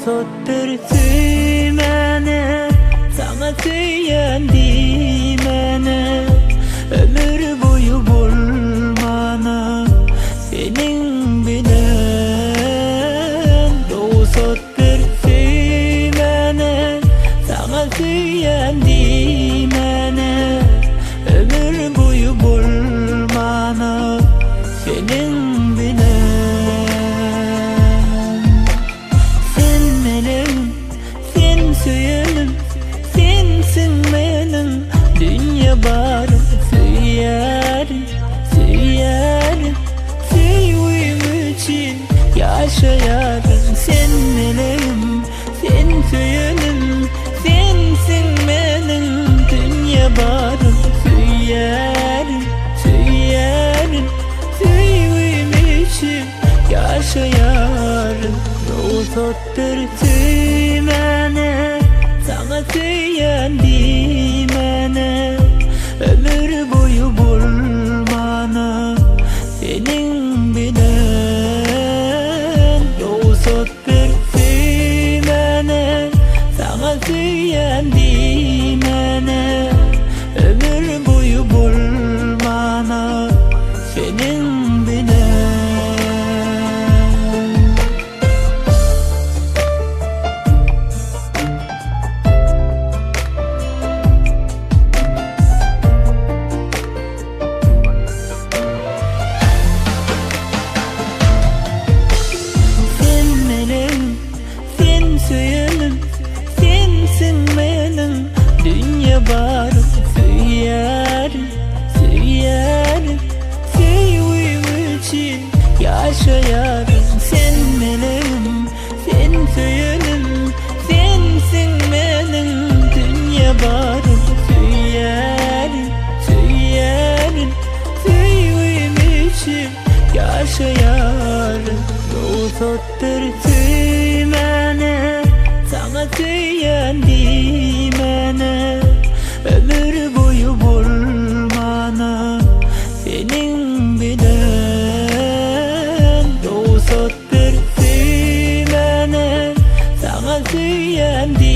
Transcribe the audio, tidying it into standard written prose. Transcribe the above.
Uzatdır süymeni, sana söylendi meni. Ömür boyu bulmana senin bilen. Uzatdır süymeni, sana söylendi meni. Ömür boyu bulmana senin söylenim, sensin benim dünya barım. Söylerim, söylerim, sevdiğim için yaşayarım. Sen benim, sen söylenim, sensin benim dünya barım. Söylerim, söylerim, sevdiğim için yaşayarım. Uzattır süymeni, sana söylendi meni. Ömür boyu bulmana senin bilen. Uzattır süymeni, sana söylendi meni. Ömür boyu bulmana senin bilen. Söylenim, sensin benim dünya barım. Söylerim, söylerim, sevdiğim için yaşayarım. Sen benim, sen söylenim, sensin benim dünya barım. Söylerim, söylerim, sevdiğim için yaşayarım. Uzattır süymeni, sana söylendi meni. Ömür boyu bulmana senin bilen. Uzattır süymeni, sana söylendi